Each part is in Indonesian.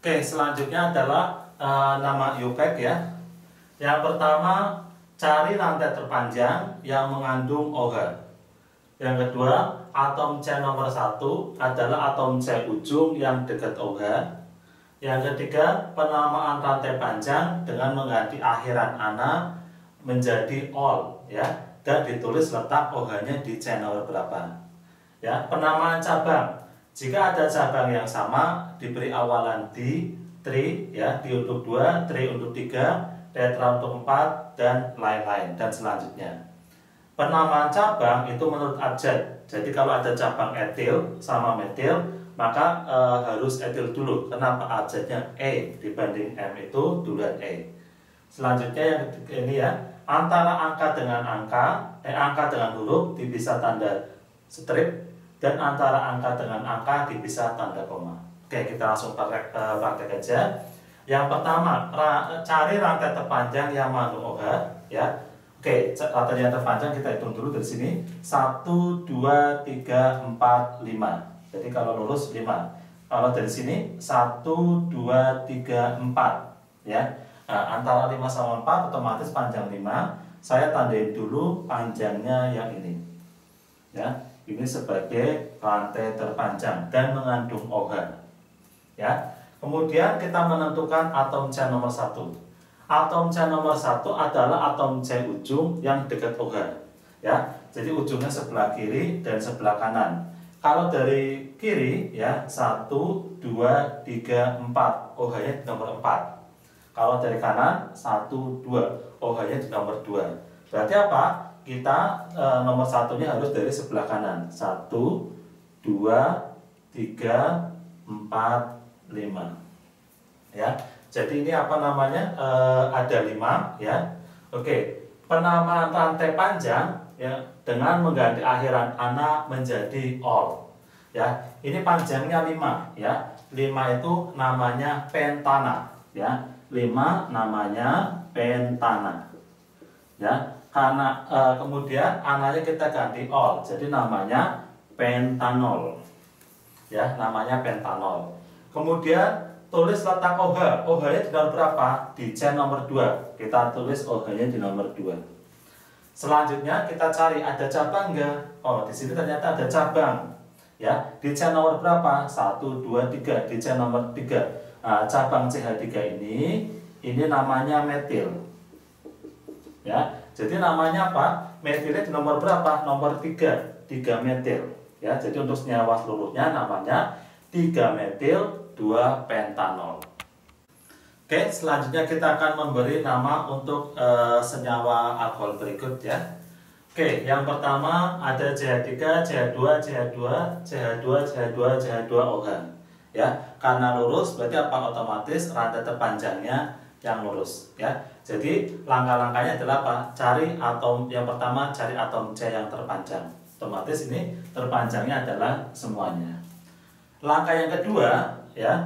Oke, selanjutnya adalah nama IUPAC ya. Yang pertama, cari rantai terpanjang yang mengandung OH. Yang kedua, atom C nomor 1 adalah atom C ujung yang dekat OH. Yang ketiga, penamaan rantai panjang dengan mengganti akhiran ana menjadi ol ya, dan ditulis letak OH-nya di C nomor berapa. Ya, penamaan cabang. Jika ada cabang yang sama diberi awalan di, tri ya, di untuk 2, tri untuk 3, tetra untuk 4 dan lain-lain dan selanjutnya. Penamaan cabang itu menurut abjad. Jadi kalau ada cabang etil sama metil, maka harus etil dulu. Kenapa? Abjadnya E dibanding M itu duluan E. Selanjutnya yang ini ya, antara angka dengan angka, angka dengan huruf dipisah tanda strip, dan antara angka dengan angka dipisah tanda koma. Oke, kita langsung praktek aja. Yang pertama, cari rantai terpanjang yang mengandung OH ya. Oke, rantai yang terpanjang kita hitung dulu dari sini. 1, 2, 3, 4, 5. Jadi kalau lurus 5. Kalau dari sini 1, 2, 3, 4 ya. Nah, antara 5 sama 4 otomatis panjang 5. Saya tandain dulu panjangnya yang ini. Ya. Ini sebagai rantai terpanjang dan mengandung OH. Ya. Kemudian kita menentukan atom C nomor 1. Atom C nomor 1 adalah atom C ujung yang dekat OH. Ya. Jadi ujungnya sebelah kiri dan sebelah kanan. Kalau dari kiri ya 1, 2, 3, 4, OH-nya di nomor 4. Kalau dari kanan 1, 2, OH-nya di nomor 2. Berarti apa? Kita nomor satunya harus dari sebelah kanan. 1, 2, 3, 4, 5 ya. Jadi ini apa namanya? Ada 5 ya. Oke, penamaan rantai panjang ya dengan mengganti akhiran ana menjadi ol ya. Ini panjangnya 5 ya. 5 itu namanya pentana ya. 5 namanya pentana ya. Karena kemudian ananya kita ganti ol, jadi namanya pentanol ya, namanya pentanol. Kemudian tulis letak OH. OH-nya di nomor berapa? Di C nomor 2. Kita tulis OH-nya di nomor 2. Selanjutnya kita cari ada cabang enggak? Oh, di sini ternyata ada cabang ya. Di C nomor berapa? 1, 2, 3. Di C nomor 3. Nah, cabang CH3 ini namanya metil ya. Jadi namanya apa? Metilnya di nomor berapa? Nomor 3. 3 metil ya. Jadi untuk senyawa seluruhnya namanya 3 metil 2 pentanol. Oke, selanjutnya kita akan memberi nama untuk senyawa alkohol berikut ya. Oke, yang pertama ada CH3, CH2, CH2, CH2, CH2, CH2OH ya. Karena lurus berarti apa? Otomatis rantai terpanjangnya yang lurus ya. Jadi langkah-langkahnya adalah apa? Cari atom yang pertama, cari atom C yang terpanjang. Otomatis ini terpanjangnya adalah semuanya. Langkah yang kedua ya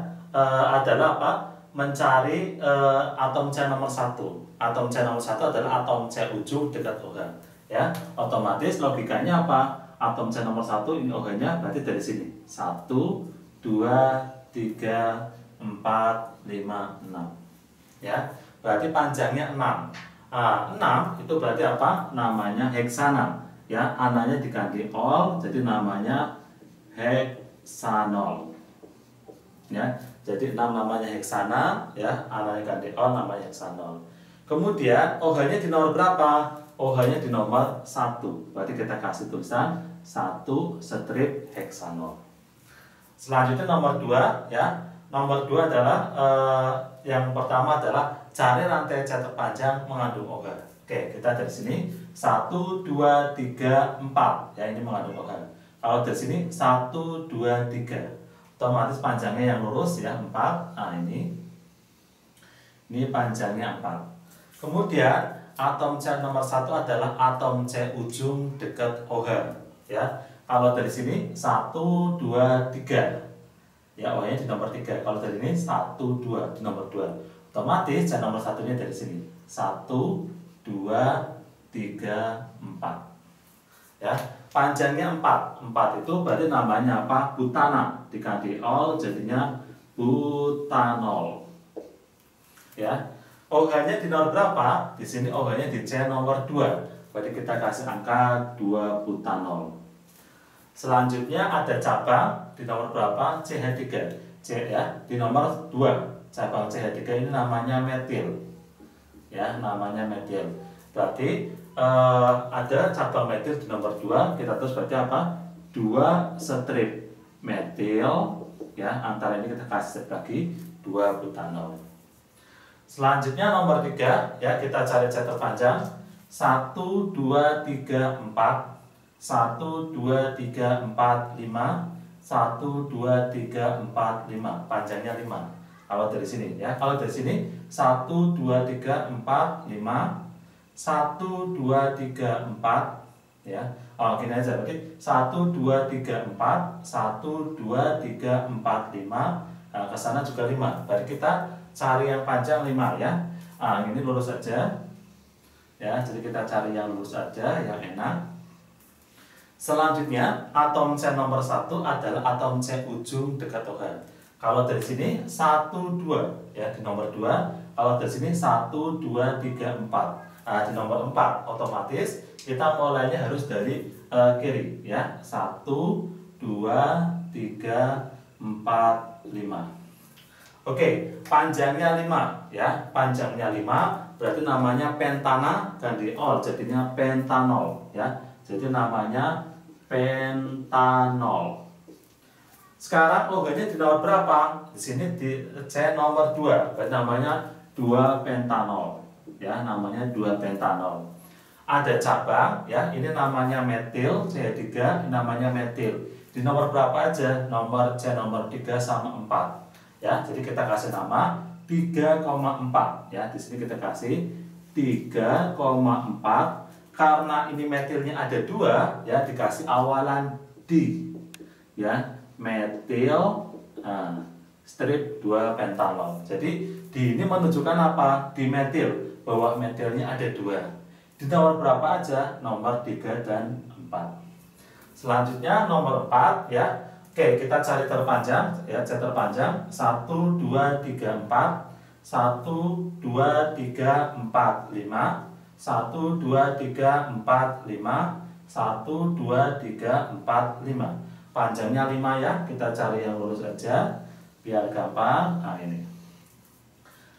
adalah apa? Mencari atom C nomor 1. Atom C nomor 1 adalah atom C ujung dekat OH ya. Otomatis logikanya apa? Atom C nomor 1 ini OH-nya berarti dari sini. 1, 2, 3, 4, 5, 6 ya. Berarti panjangnya 6. 6 itu berarti apa? Namanya heksana ya. Ananya diganti ol jadi namanya heksanol ya. Jadi 6 namanya heksana ya, ananya ganti ol namanya heksanol. Kemudian OH-nya di nomor berapa? OH-nya di nomor 1. Berarti kita kasih tulisan 1 strip heksanol. Selanjutnya nomor 2 ya. Nomor 2 adalah yang pertama adalah cari rantai C terpanjang mengandung OH. Oke, kita dari sini 1, 2, 3, 4 ya, ini mengandung OH. Kalau dari sini 1, 2, 3 otomatis panjangnya yang lurus ya 4. Nah ini panjangnya 4. Kemudian atom C nomor 1 adalah atom C ujung dekat OH ya. Kalau dari sini 1, 2, 3 ya, OH-nya di nomor 3. Kalau dari ini 1, 2 di nomor 2. Otomatis C nomor 1-nya dari sini. 1, 2, 3, 4. Ya, panjangnya 4. 4 itu berarti namanya apa? Butana. Diganti ol jadinya butanol. Ya. OH-nya di nomor berapa? Di sini OH-nya di C nomor 2. Berarti kita kasih angka 2 butanol. Selanjutnya ada cabang di nomor berapa? CH3. C ya, di nomor 2. Cabang CH3 ini namanya metil. Ya, namanya metil. Berarti ada cabang metil di nomor 2. Kita terus berarti apa? 2 strip metil ya, antara ini kita kasih lagi 2 butanol. Selanjutnya nomor 3 ya, kita cari C terpanjang 1 2 3 4 1 2 3 4 5 1 2 3 4 5, panjangnya 5. Kalau dari sini ya, kalau dari sini 1 2 3 4 5 1 2 3 4 ya. Oh, gini aja berarti 1 2 3 4 1 2 3 4 5. Nah, ke sana juga 5. Berarti kita cari yang panjang 5 ya. Ah, ini lurus saja. Ya, jadi kita cari yang lurus saja, yang enak. Selanjutnya, atom C nomor 1 adalah atom C ujung dekat OH. Kalau dari sini 1 2 ya, di nomor 2. Kalau dari sini 1 2 3 4. Nah, di nomor 4 otomatis kita mulainya harus dari kiri ya. 1 2 3 4 5. Oke, panjangnya 5 ya. Panjangnya 5 berarti namanya pentana ganti ol jadinya pentanol ya. Jadi namanya pentanol. Sekarang OH-nya di nomor berapa? Di sini di C nomor 2. Berarti namanya 2 pentanol. Ya, namanya 2 pentanol. Ada cabang ya, ini namanya metil, CH3 ini namanya metil. Di nomor berapa aja? Nomor C nomor 3 sama 4. Ya, jadi kita kasih nama 3,4 ya. Di sini kita kasih 3,4. Karena ini metilnya ada 2 ya, dikasih awalan D ya, metil strip 2 pentanol. Jadi D ini menunjukkan apa? Di metil, bahwa metilnya ada 2. Di nomor berapa aja? Nomor 3 dan 4. Selanjutnya nomor 4 ya. Oke, kita cari terpanjang ya, C terpanjang 1 2 3 4 1 2 3 4 5 1 2 3 4 5 1 2 3 4 5. Panjangnya 5 ya, kita cari yang lurus aja biar gampang. Nah, ini.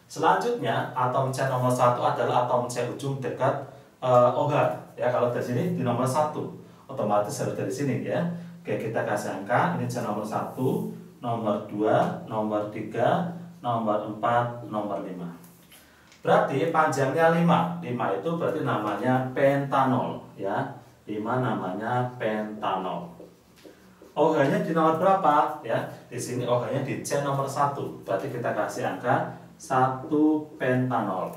Selanjutnya atom C nomor 1 adalah atom C ujung dekat OH ya. Kalau dari sini di nomor 1 otomatis harus dari sini ya. Oke, kita kasih angka. Ini C nomor 1, nomor 2, nomor 3, nomor 4, nomor 5. Berarti panjangnya 5. 5 itu berarti namanya pentanol ya. 5 namanya pentanol. OH-nya di nomor berapa ya? Di sini OH-nya di C nomor 1. Berarti kita kasih angka 1 pentanol.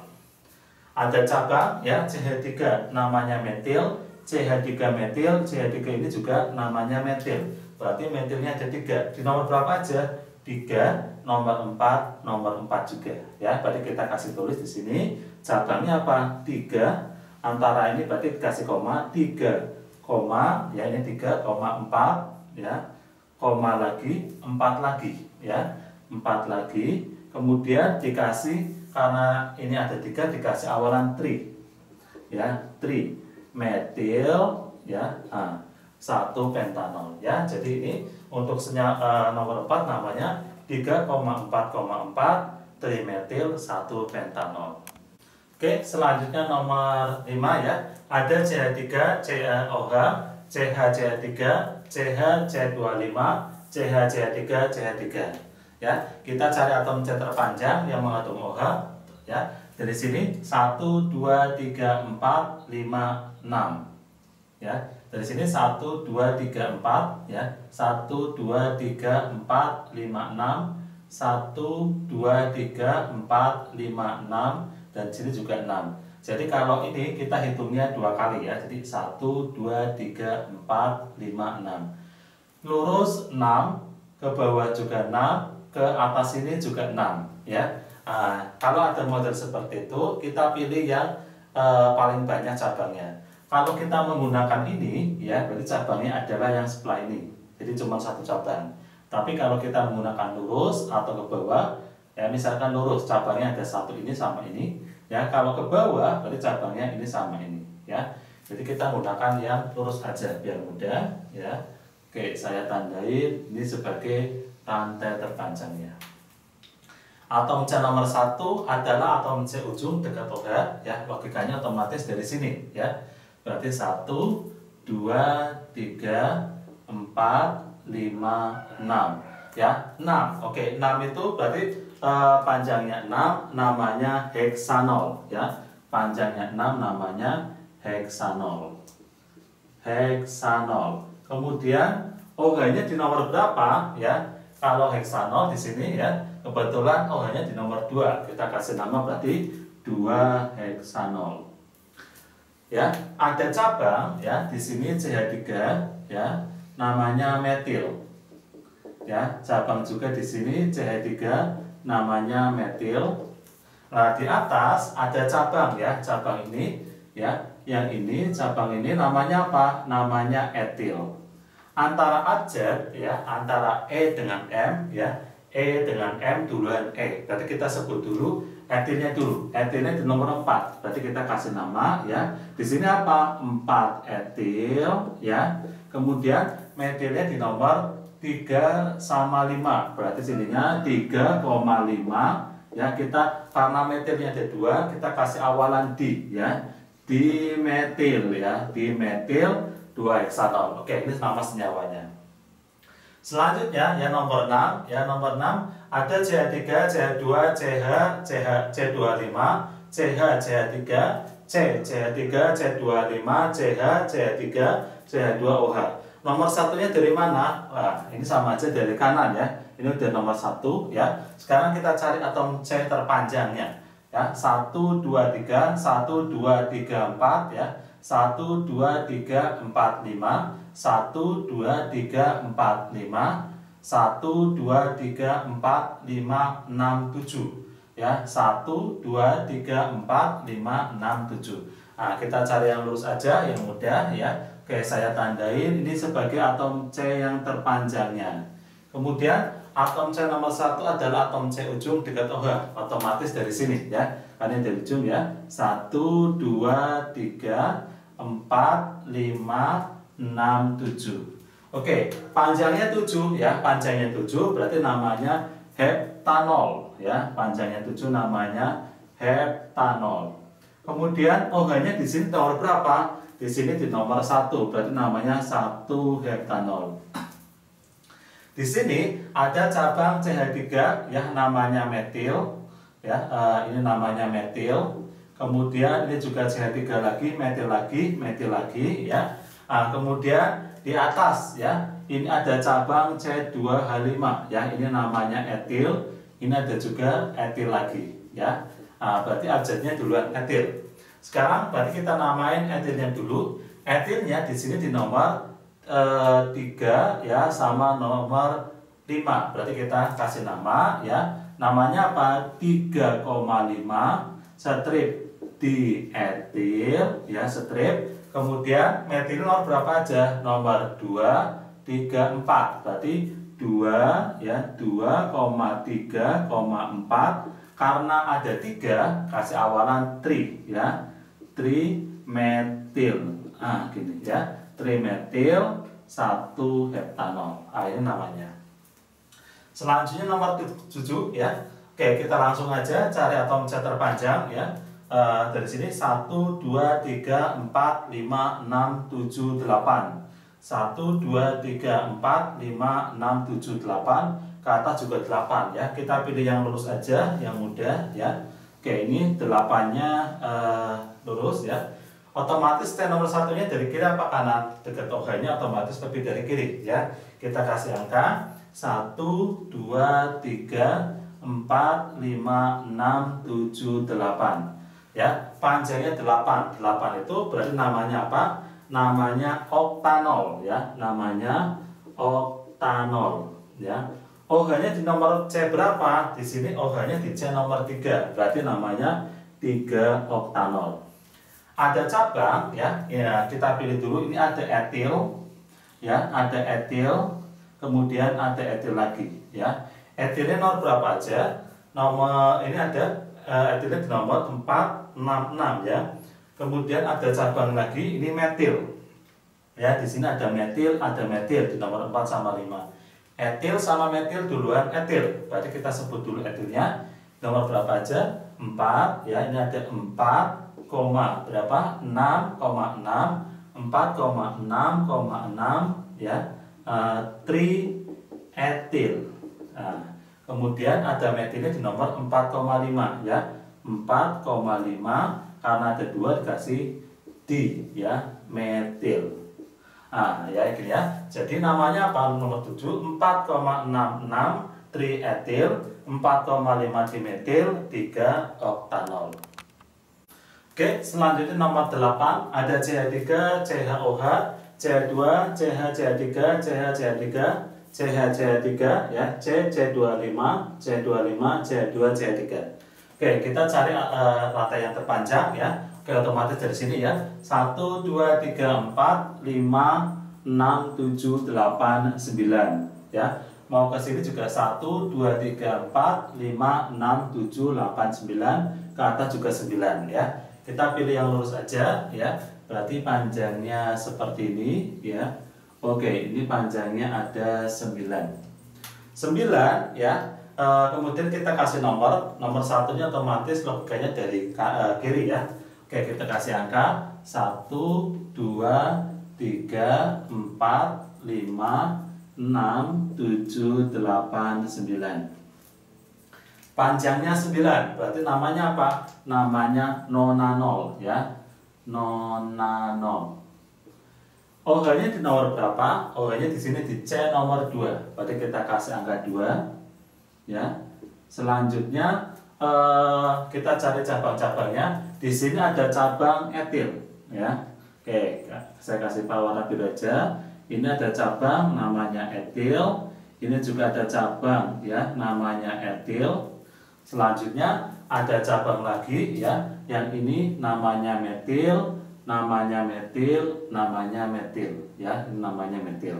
Ada cabang ya, CH3 namanya metil, CH3 metil, CH3 ini juga namanya metil. Berarti metilnya ada 3. Di nomor berapa aja? 3, nomor 4, nomor 4 juga ya. Berarti kita kasih tulis di sini cabangnya apa? 3. Antara ini berarti dikasih koma 3, koma ya, ini 3,4 ya. Koma lagi 4 lagi ya. 4 lagi. Kemudian dikasih, karena ini ada 3, dikasih awalan tri ya, tri metil ya. 1 pentanol ya. Jadi ini untuk nomor 4 namanya 3,4,4 trimetil 1 pentanol. Oke, selanjutnya nomor 5 ya. Ada CH3, COH, CH3, CH25, CH3, CH3 ya. Kita cari atom C terpanjang yang mengandung OH ya. Dari sini 1 2 3 4 5 6 ya. Dari sini 1 2 3 4 ya. 1 2 3 4 5 6 1 2 3 4 5 6 dan sini juga 6. Jadi kalau ini kita hitungnya 2 kali ya. Jadi 1 2 3 4 5 6. Lurus 6, ke bawah juga 6, ke atas ini juga 6 ya. Kalau ada model seperti itu, kita pilih yang paling banyak cabangnya. Kalau kita menggunakan ini ya, berarti cabangnya adalah yang sebelah ini. Jadi cuma 1 cabang. Tapi kalau kita menggunakan lurus atau ke bawah, ya misalkan lurus cabangnya ada satu ini sama ini, ya kalau ke bawah berarti cabangnya ini sama ini, ya. Jadi kita menggunakan yang lurus aja biar mudah, ya. Oke, saya tandain ini sebagai rantai terpanjangnya. Atom C nomor 1 adalah atom C ujung dekat OH, ya. Logikanya otomatis dari sini, ya. Berarti 1, 2, 3, 4, 5, 6, ya. 6. Oke, 6 itu berarti panjangnya 6 namanya heksanol, ya. Panjangnya 6 namanya heksanol. Heksanol. Kemudian OH-nya di nomor berapa, ya? Kalau heksanol di sini, ya, kebetulan OH-nya di nomor 2. Kita kasih nama berarti 2 heksanol. Ya, ada cabang, ya, di sini CH3, ya, namanya metil. Ya, cabang juga di sini CH3 namanya metil. Nah, di atas ada cabang, ya, cabang ini, ya, yang ini cabang ini namanya apa? Namanya etil. Antara abjad, ya, antara E dengan M, ya, E dengan M duluan E. Berarti kita sebut dulu etilnya dulu. Etilnya di nomor 4. Berarti kita kasih nama, ya. Di sini apa? 4 etil, ya. Kemudian metilnya di nomor 3 sama 5. Berarti sininya 3,5. Ya, kita karena metilnya ada 2, kita kasih awalan di, ya. Dimetil, ya. Dimetil 2 heksanol. Oke, ini nama senyawanya. Selanjutnya yang nomor 6, ya nomor 6 ada CH3, CH2, CH, C25, CH, CH3, C, CH3, C25, CH, CH3, CH2OH. Nomor satunya dari mana? Wah, ini sama aja dari kanan, ya. Ini udah nomor 1, ya. Sekarang kita cari atom C terpanjangnya. Ya, 1, 2, 3, 1, 2, 3, 4, ya. 1, 2, 3, 4, 5, 1, 2, 3, 4, 5, 1, 2, 3, 4, 5, 6, 7, ya. 1, 2, 3, 4, 5, 6, 7. Nah, kita cari yang lurus aja, yang mudah, ya. Oke, saya tandain ini sebagai atom C yang terpanjangnya. Kemudian atom C nomor 1 adalah atom C ujung dekat OH. Otomatis dari sini, ya. Karena dari ujung, ya. 1, 2, 3, 4, 5, 6, 7. Oke, panjangnya 7, ya. Panjangnya 7 berarti namanya heptanol, ya. Panjangnya 7 namanya heptanol. Kemudian OH-nya di sini nomor berapa? Di sini di nomor 1, berarti namanya 1 heptanol. Di sini ada cabang CH3, ya, namanya metil, ya. Ini namanya metil. Kemudian ini juga CH3 lagi, metil lagi, ya. Nah, kemudian di atas, ya, ini ada cabang C2H5, ya. Ini namanya etil. Ini ada juga etil lagi, ya. Nah, berarti abjadnya duluan etil. Sekarang berarti kita namain etilnya dulu. Etilnya di sini di nomor 3, ya, sama nomor 5. Berarti kita kasih nama, ya. Namanya apa? 3,5 strip di etil, ya, strip. Kemudian metil nomor berapa aja? Nomor 2, 3, 4. Berarti 2, ya, 2,3,4. Karena ada 3, kasih awalan tri, ya. Trimetil. Nah, gini, ya. Trimetil 1 heptanol. Ah, ini namanya. Selanjutnya nomor 7, ya. Oke, kita langsung aja cari atom C terpanjang, ya. Dari sini 1, 2, 3, 4, 5, 6, 7, 8. 1, 2, 3, 4, 5, 6, 7, 8. Ke atas juga 8, ya. Kita pilih yang lurus aja, yang mudah, ya. Oke, ini 8-nya lurus, ya. Otomatis T nomor 1-nya dari kiri apa kanan? Dekat OH-nya otomatis lebih dari kiri, ya. Kita kasih angka 1, 2, 3, 4, 5, 6, 7, 8. Ya, panjangnya 8. 8 itu berarti namanya apa? Namanya oktanol, ya. Namanya oktanol, ya. OH-nya di nomor C berapa? Di sini OH-nya di C nomor 3. Berarti namanya 3 oktanol. Ada cabang, ya. Ya, kita pilih dulu. Ini ada etil, ya, ada etil. kemudian ada etil lagi ya. Etilnya nomor berapa aja? Nomor ini ada etilnya di nomor 466 ya. Kemudian ada cabang lagi, ini metil. Ya, di sini ada metil di nomor 4 sama 5. Etil sama metil duluan etil. Berarti kita sebut dulu etilnya. Nomor berapa aja? 4 ya. Ini ada 4, berapa? 6,6 4,6,6 ya. Tri-etil. Nah, kemudian ada metilnya di nomor 4,5 ya. 4,5 karena ada 2 dikasih di ya, metil. Nah, ya ini ya. Jadi namanya apa? Nomor 7 4,66 tri-etil, 4,5 dimetil, 3 oktanol. Oke, selanjutnya nomor 8 ada CH3, CHOH, CH2, CH3, CH3, CH3 ya, C25, C25, C2, C3. Oke, kita cari rantai yang terpanjang ya. Oke, otomatis dari sini ya. 1 2 3 4 5 6 7 8 9 ya. Mau ke sini juga 1 2 3 4 5 6 7 8 9, ke atas juga 9 ya. Kita pilih yang lurus aja ya. Berarti panjangnya seperti ini ya. Oke, ini panjangnya ada 9 ya. Kemudian kita kasih nomor satunya otomatis logikanya dari kiri ya. Oke, kita kasih angka 1, 2, 3, 4, 5, 6, 7, 8, 9. Panjangnya 9, berarti namanya apa? Namanya nonanol ya. Nonanol. OH-nya di nomor berapa? OH-nya di sini di C nomor 2. Berarti kita kasih angka 2. Ya, selanjutnya kita cari cabang-cabangnya. Di sini ada cabang etil, ya. Oke, saya kasih warna biru aja. Ini ada cabang namanya etil. Ini juga ada cabang, ya, namanya etil. Selanjutnya ada cabang lagi, ya. Yang ini namanya metil, namanya metil, namanya metil, ya. Ini namanya metil.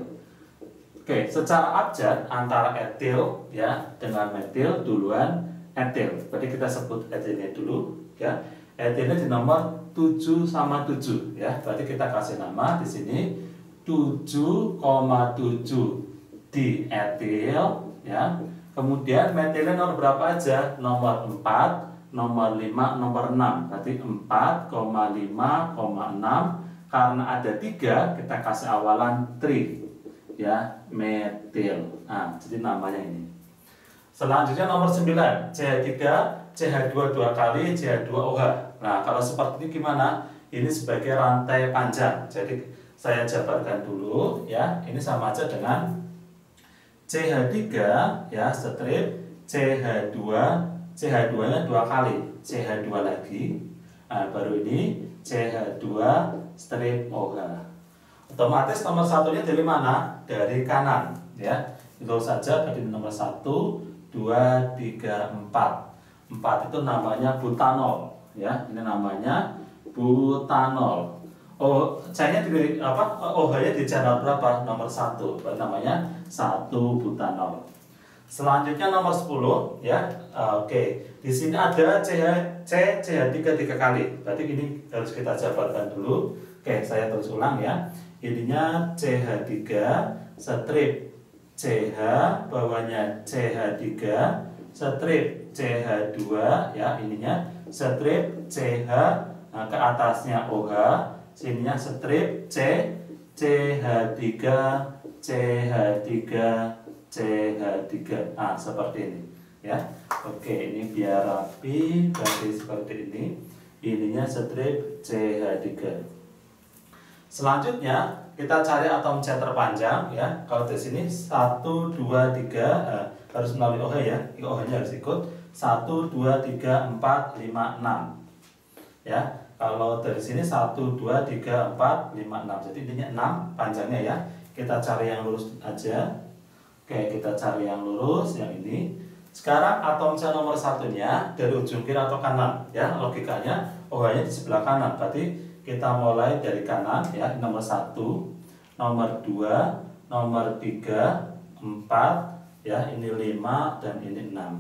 Oke, secara abjad antara etil ya dengan metil duluan etil. Berarti kita sebut etilnya dulu ya. Etilnya di nomor 7 sama 7 ya. Berarti kita kasih nama di sini 7,7 di etil ya. Kemudian metilnya nomor berapa aja? Nomor 4, nomor 5, nomor 6. Berarti 4,5,6. Karena ada 3 kita kasih awalan tri ya, metil. Nah, jadi namanya ini. Selanjutnya nomor 9, CH3, CH2 2 kali, CH2OH. Nah, kalau seperti ini gimana? Ini sebagai rantai panjang. Jadi saya jabarkan dulu ya. Ini sama aja dengan CH3 ya, strip CH2, CH2-nya 2 kali, CH2 lagi. Nah, baru ini CH2 strip OH. Otomatis nomor satunya dari mana? Dari kanan ya. Itu saja tadi nomor 1, 2, 3, 4. 4 itu namanya butanol ya. Ini namanya butanol. Oh, C-nya di apa? OH-nya di channel berapa? Nomor 1. Berarti namanya 1 butanol. Selanjutnya nomor 10 ya. Oke. Di sini ada CH3 3 kali. Berarti ini harus kita jabarkan dulu. Oke, saya terus ulang ya. Ininya CH3 strip CH, bawahnya CH3 strip CH2 ya, ininya strip CH, nah, ke atasnya OH, sininya strip C, CH3 CH3 CH3. Nah, seperti ini ya. Oke, ini biar rapi, berarti seperti ini. Ininya strip CH3. Selanjutnya kita cari atom C terpanjang ya. Kalau di sini 1 2 3 harus melalui OH ya. OH-nya harus ikut 1 2 3 4 5 6. Ya. Kalau dari sini 1 2 3 4 5 6. Jadi ininya 6 panjangnya ya. Kita cari yang lurus aja. Oke, kita cari yang lurus yang ini. Sekarang atom C nomor satunya dari ujung kiri atau kanan ya. Logikanya OH-nya di sebelah kanan. Berarti kita mulai dari kanan ya, nomor 1, nomor 2, nomor 3, 4, ya, ini 5 dan ini 6.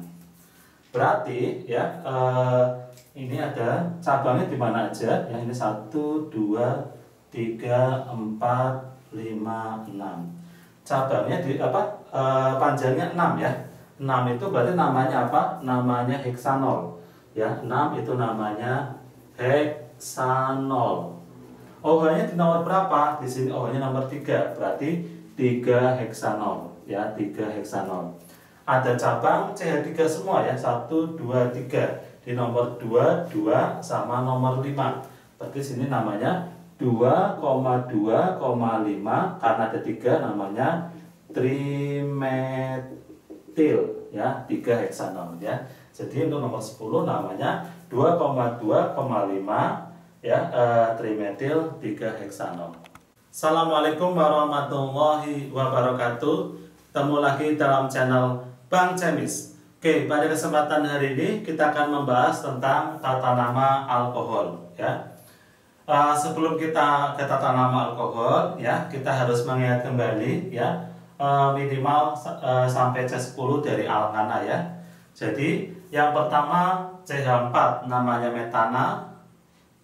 Berarti ya ini ada cabangnya di mana aja? Ya, ini 1, 2, 3, 4, 5, 6. Cabangnya di apa? Panjangnya 6 ya. 6 itu berarti namanya apa? Namanya heksanol. Ya, 6 itu namanya heksanol. OH-nya di nomor berapa? Di sini OH-nya nomor 3. Berarti 3 heksanol, ya, 3 heksanol. Ada cabang CH3 semua ya, 1, 2, 3. Di nomor 2, 2 sama nomor 5. Berarti sini namanya 2,2,5 karena ada 3 namanya trimetil, ya, 3 heksanol ya. Jadi untuk nomor 10 namanya 2,2,5 ya, trimetil 3 heksanol. Assalamualaikum warahmatullahi wabarakatuh. Ketemu lagi dalam channel Bang Cemis. Oke, pada kesempatan hari ini kita akan membahas tentang tata nama alkohol ya. Sebelum kita ke tata nama alkohol ya, kita harus mengingat kembali ya, minimal sampai C10 dari alkana ya. Jadi yang pertama CH4 namanya metana,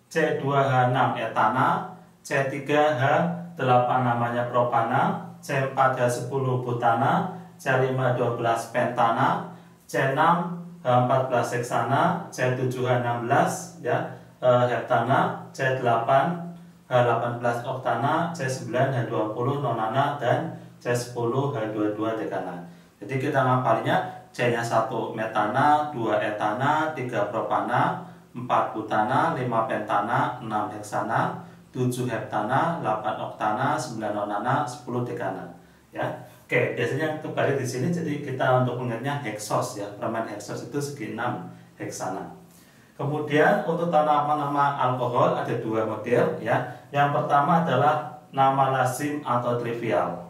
C2H6 etana, C3H8 namanya propana, C4H10 butana, C512 pentana, C6H14 heksana, C7H16 ya, heptana, C8H18 oktana, C9H20 nonana, dan C10H22 dekana. Jadi kita ngapalnya C-nya 1 metana, 2 etana, 3 propana, 4 butana, 5 pentana, 6 heksana, 7 heptana, 8 oktana, 9 nonana, 10 dekana ya. Oke, biasanya kembali di sini, jadi kita untuk mengingatnya heksos ya, permen heksos itu segi 6 heksana. Kemudian untuk nama-nama alkohol ada 2 model ya. Yang pertama adalah nama lazim atau trivial.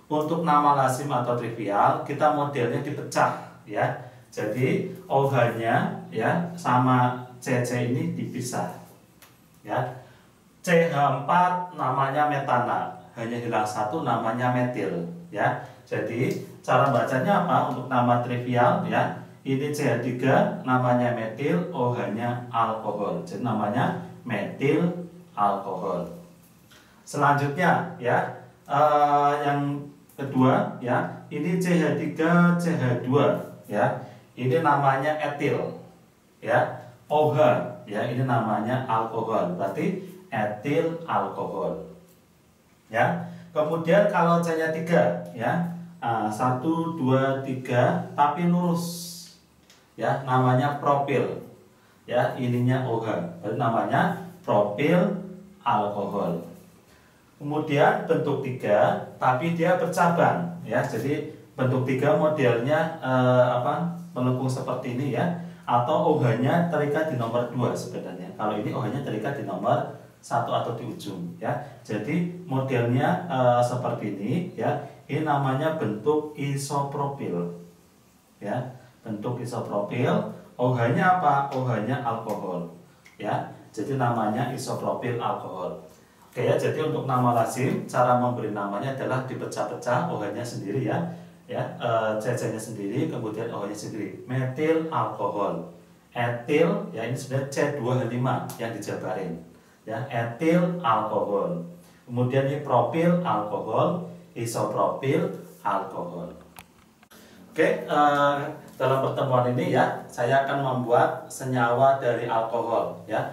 Untuk nama lazim atau trivial kita modelnya dipecah ya. Jadi OH-nya ya sama CC ini dipisah ya. CH4 namanya metana, hanya hilang 1 namanya metil ya. Jadi cara bacanya apa untuk nama trivial ya? Ini CH3 namanya metil, OH-nya alkohol. Jadi namanya metil alkohol. Selanjutnya ya, yang kedua ya, ini CH3 CH2 ya. Ini namanya etil ya. OH ya, ini namanya alkohol. Berarti etil alkohol ya. Kemudian kalau C-nya 3 ya, 1, 2, 3 tapi lurus ya, namanya propil ya, ininya OH, berarti namanya propil alkohol. Kemudian bentuk 3 tapi dia bercabang ya, jadi bentuk 3 modelnya melengkung seperti ini ya, atau OH-nya terikat di nomor 2 sebenarnya. Kalau ini OH-nya terikat di nomor 1 atau di ujung ya. Jadi modelnya seperti ini ya. Ini namanya bentuk isopropil ya, bentuk isopropil. OH-nya apa? OH-nya alkohol ya. Jadi namanya isopropil alkohol. Oke ya, jadi untuk nama lazim cara memberi namanya adalah dipecah-pecah, OH-nya sendiri ya. CC-nya sendiri, kemudian OH-nya sendiri. Metil alkohol. Etil ya, ini sebenarnya C2H5 yang dijabarin ya, etil alkohol. Kemudian ini propil alkohol, isopropil alkohol. Oke, dalam pertemuan ini ya, saya akan membuat senyawa dari alkohol ya.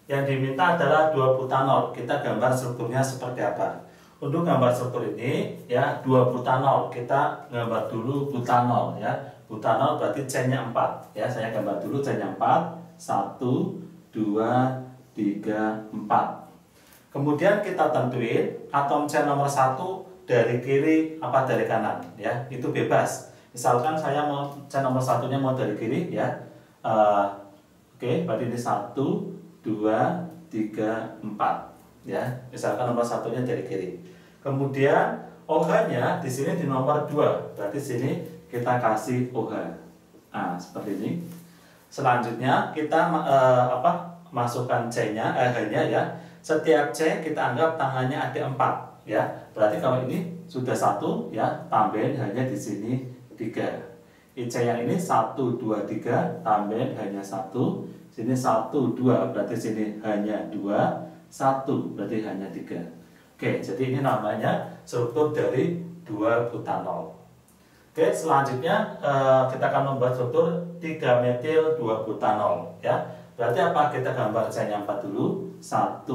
Yang diminta adalah 2 butanol. Kita gambar strukturnya seperti apa. Untuk gambar struktur ini ya, 2 butanol. Kita gambar dulu butanol ya. Butanol berarti C-nya 4 ya. Saya gambar dulu C-nya 4. 1, 2, 3, 4. Kemudian kita tentuin atom C nomor 1 dari kiri apa dari kanan ya. Itu bebas. Misalkan saya mau C nomor 1-nya mau dari kiri ya. Oke, berarti ini 1, 2, 3, 4 ya. Misalkan nomor 1-nya dari kiri. Kemudian OH-nya di sini di nomor 2. Berarti sini kita kasih OH. Nah, seperti ini. Selanjutnya kita masukkan C-nya, H-nya ya. Setiap C kita anggap tangannya ada 4 ya. Berarti kalau ini sudah 1 ya, tambahin hanya di sini 3. IC yang ini 1, 2, 3, tambahin hanya 1. Sini 1, 2, berarti sini hanya 2. 1, berarti hanya 3. Oke, jadi ini namanya struktur dari 2-butanol. Oke, selanjutnya kita akan membuat struktur 3-metil 2-butanol ya. Berarti apa? Kita gambar C-nya 4 dulu. 1,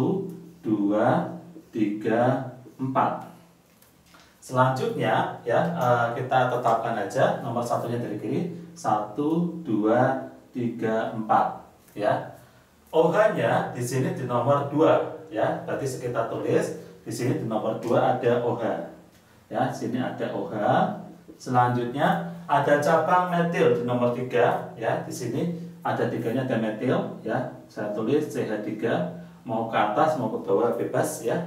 2, 3, 4. Selanjutnya ya, kita tetapkan aja nomor satunya dari kiri. 1, 2, 3, 4 ya. OH-nya di sini di nomor 2 ya. Berarti kita tulis di sini di nomor 2 ada OH. Ya, sini ada OH. Selanjutnya ada cabang metil di nomor 3 ya. Di sini ada 3-nya ada metil ya. Saya tulis CH3, mau ke atas mau ke bawah bebas ya.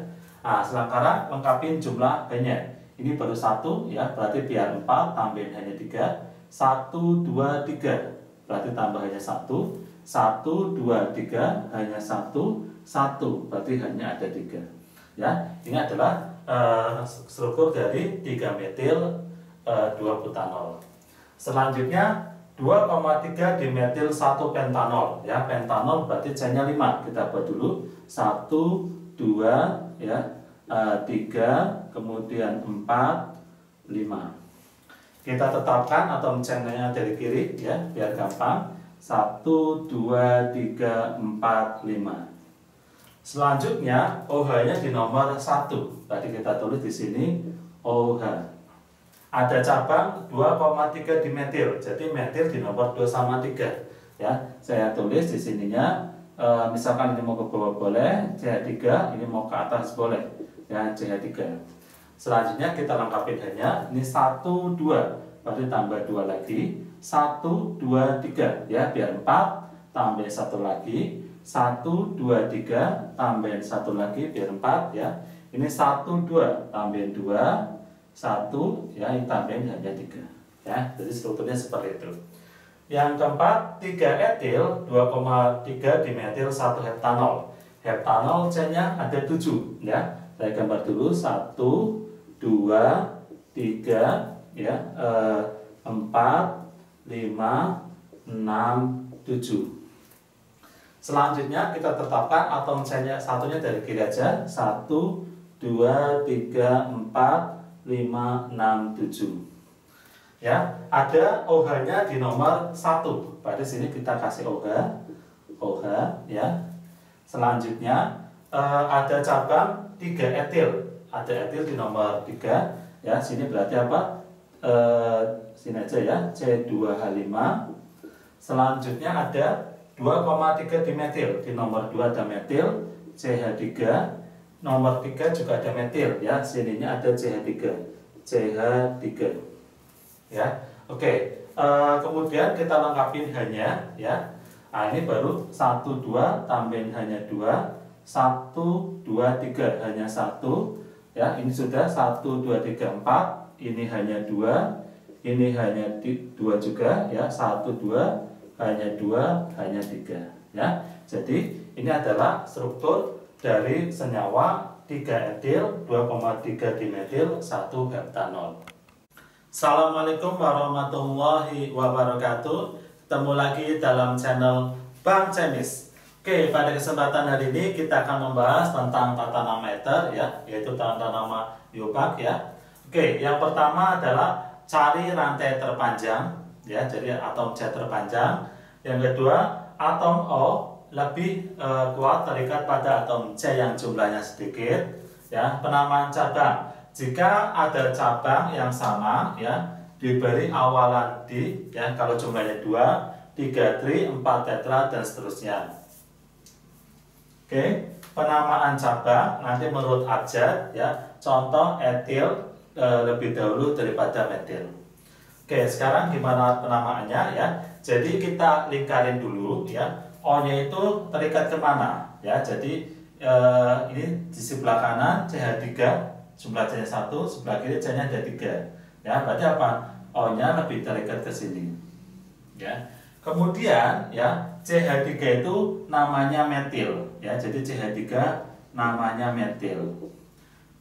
Nah, sekarang lengkapin jumlah H-nya. Ini baru 1 ya, berarti biar 4 tambahin hanya 3. 1, 2, 3, berarti tambah hanya 1. 1, 2, 3, hanya 1. 1, berarti hanya ada 3 ya. Ini adalah struktur dari 3-metil 2-butanol. Selanjutnya 2,3 dimetil 1 pentanol ya. Pentanol berarti C-nya 5. Kita buat dulu 1, 2 ya, 3, kemudian 4, 5. Kita tetapkan atom C-nya dari kiri ya, biar gampang. 1, 2, 3, 4, 5. Selanjutnya OH-nya di nomor 1. Berarti kita tulis di sini OH. Ada cabang 2,3 dimetil. Jadi metil di nomor 2 sama 3 ya. Saya tulis di sininya misalkan ini mau ke bawah boleh, CH3, ini mau ke atas boleh ya, CH3. Selanjutnya kita lengkapin hanya ini 1, 2, berarti tambah 2 lagi. 1, 2, 3 ya, biar 4 tambah 1 lagi. 1, 2, 3 tambahin 1 lagi biar 4 ya. Ini 1, 2 tambahin 2, 1 ya, ini tambahin hanya 3 ya. Jadi strukturnya seperti itu. Yang keempat 3 etil 2,3 dimetil 1 heptanol. Heptanol C-nya ada 7 ya. Saya gambar dulu 1, 2, 3 ya, 4, 5, 6, 7. Selanjutnya kita tetapkan atom C-nya satunya dari kiri aja. 1, 2, 3, 4, 5, 6, 7 ya. Ada OH-nya di nomor 1. Pada sini kita kasih OH ya. Selanjutnya ada cabang 3 etil. Ada etil di nomor 3 ya. Sini berarti apa? Sini aja ya, C2H5. Selanjutnya ada 2,3 dimetil. Di nomor 2 ada metil, CH3. Nomor 3 juga ada metil ya. Sininya ada CH3. CH3 ya. Oke, kemudian kita lengkapin hanya ya. Nah, ini baru 1, 2 tambahin hanya 2. 1, 2, 3 hanya 1 ya. Ini sudah 1, 2, 3, 4. Ini hanya 2. Ini hanya 2 juga ya. 1, 2 hanya 2 hanya 3 ya. Jadi ini adalah struktur dari senyawa 3 etil 2,3 dimetil 1 heptanol. Assalamualaikum warahmatullahi wabarakatuh. Ketemu lagi dalam channel Bang Cemis. Oke, pada kesempatan hari ini kita akan membahas tentang tata nama ether ya, yaitu tata nama IUPAC ya. Oke, yang pertama adalah cari rantai terpanjang ya, jadi atom C terpanjang. Yang kedua, atom O lebih kuat terikat pada atom C yang jumlahnya sedikit ya. Penamaan cabang, jika ada cabang yang sama ya, diberi awalan D ya, kalau jumlahnya 2, 3 tri, 4 tetra dan seterusnya. Oke, penamaan cabang nanti menurut abjad ya. Contoh etil lebih dahulu daripada metil. Oke, sekarang gimana penamaannya ya? Jadi kita lingkarin dulu ya. O-nya itu terikat kemana ya? Jadi ini di sebelah kanan CH3, jumlah C-nya 1, sebelah kiri C-nya ada 3 ya. Berarti apa? O-nya lebih terikat ke sini ya. Kemudian ya, CH3 itu namanya metil ya. Jadi CH3 namanya metil.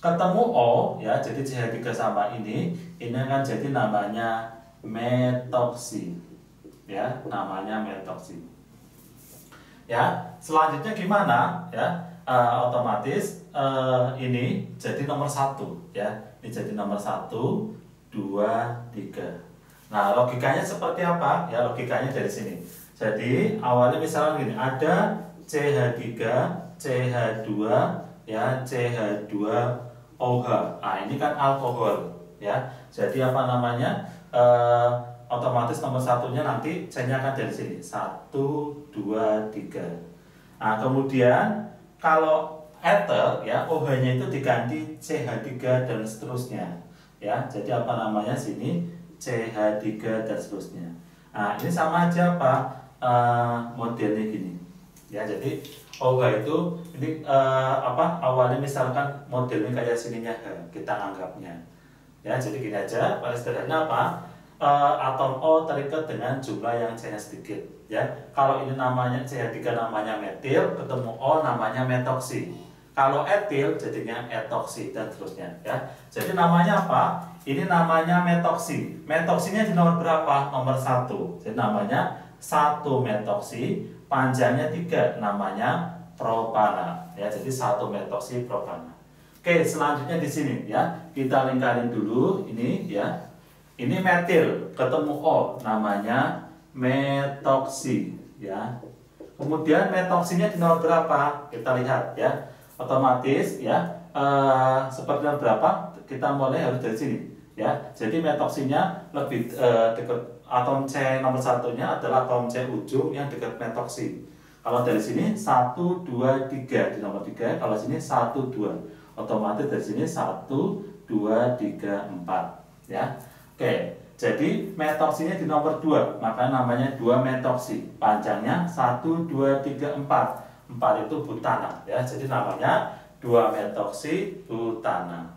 ketemu O ya, jadi CH3 sama ini akan jadi namanya metoksi ya, namanya metoksi. Ya, selanjutnya gimana ya? Otomatis ini jadi nomor 1 ya. Ini jadi nomor 1, 2, 3. Nah, logikanya seperti apa? Ya, logikanya dari sini. Jadi, awalnya misalnya gini, ada CH3, CH2, ya, CH2OH. Nah, ini kan alkohol ya. Jadi apa namanya? Otomatis nomor satunya nanti C-nya akan dari sini 1, 2, 3. Nah, kemudian kalau ether ya, OH-nya itu diganti CH3 dan seterusnya ya. Jadi apa namanya sini CH3 dan seterusnya. Nah, ini sama aja Pak, modelnya gini ya. Jadi OH itu ini awalnya misalkan modelnya kayak sininya kita anggapnya ya. Jadi gini aja, paling sederhana apa? Atom O terikat dengan jumlah yang C-nya sedikit ya. Kalau ini namanya CH3 namanya metil, ketemu O namanya metoksi. Kalau etil jadinya etoksi dan seterusnya ya. Jadi namanya apa? Ini namanya metoksi. Metoksinya di nomor berapa? Nomor 1. Jadi namanya 1 metoksi, panjangnya 3, namanya propana ya. Jadi 1 metoksi propana. Oke, selanjutnya di sini ya. Kita lingkarin dulu ini ya. Ini metil, ketemu O, namanya metoksi ya. Kemudian metoksinya di nomor berapa? Kita lihat ya. Otomatis ya, seperti nomor berapa? Kita mulai harus dari sini ya. Jadi metoksinya lebih dekat, atom C nomor satunya adalah atom C ujung yang dekat metoksi. Kalau dari sini 1, 2, 3 di nomor 3. Kalau sini 1, 2. Otomatis dari sini 1, 2, 3, 4 ya. Oke, jadi metoksinya di nomor 2, maka namanya 2 metoksi. Panjangnya 1, 2, 3, 4. 4 itu butana ya. Jadi namanya 2 metoksi butana.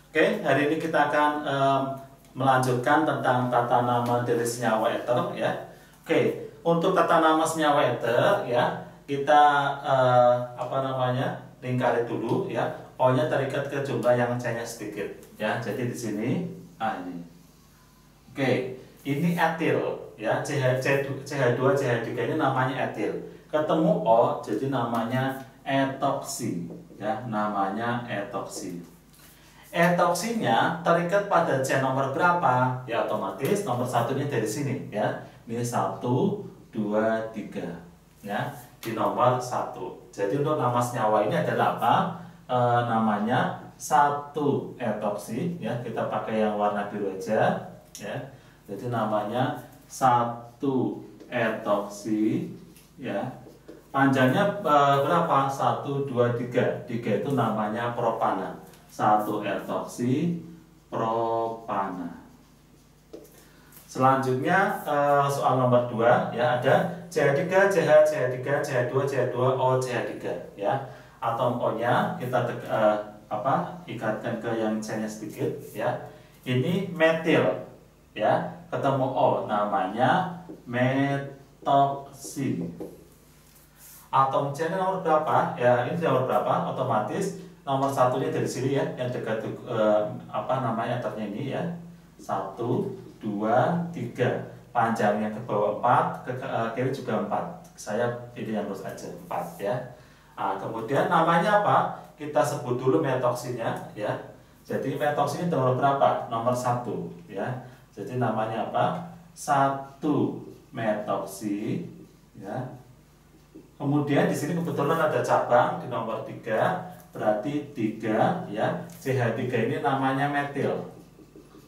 Oke, hari ini kita akan melanjutkan tentang tata nama dari senyawa eter ya. Oke, untuk tata nama senyawa eter ya, kita lingkari dulu ya. O-nya terikat ke jumlah yang C-nya sedikit ya. Jadi di sini ini. Oke, ini etil ya, CH2, CH3 ini namanya etil. Ketemu O jadi namanya etoksi ya, namanya etoksi. Etoksinya terikat pada C nomor berapa? Ya otomatis nomor satunya dari sini ya. Ini 1, 2, 3 ya, di nomor 1. Jadi untuk nama senyawa ini adalah apa? Namanya 1 etoksi ya, kita pakai yang warna biru aja ya. Jadi namanya 1 etoksi ya. Panjangnya berapa? 1, 2, 3. 3 itu namanya propana. 1 etoksi propana. Selanjutnya soal nomor 2 ya, ada CH3, CH, CH3, CH2, CH2, O, CH3 ya. Atom O-nya kita ikatkan ke yang C-nya sedikit ya. Ini metil ya, ketemu O namanya metoksi. Atom C ini nomor berapa? Ya, ini nomor berapa? Otomatis nomor satunya dari sini ya, yang dekat eternya ini ya. 1, 2, 3. Panjangnya ke bawah 4, ke kiri juga 4. Saya pilih yang lurus aja 4 ya. Nah, kemudian namanya apa? Kita sebut dulu metoksinya ya. Jadi metoksinya nomor berapa? Nomor 1 ya. Jadi namanya apa? 1 metoksi ya. Kemudian di sini kebetulan ada cabang di nomor 3, berarti 3 ya. CH3 ini namanya metil.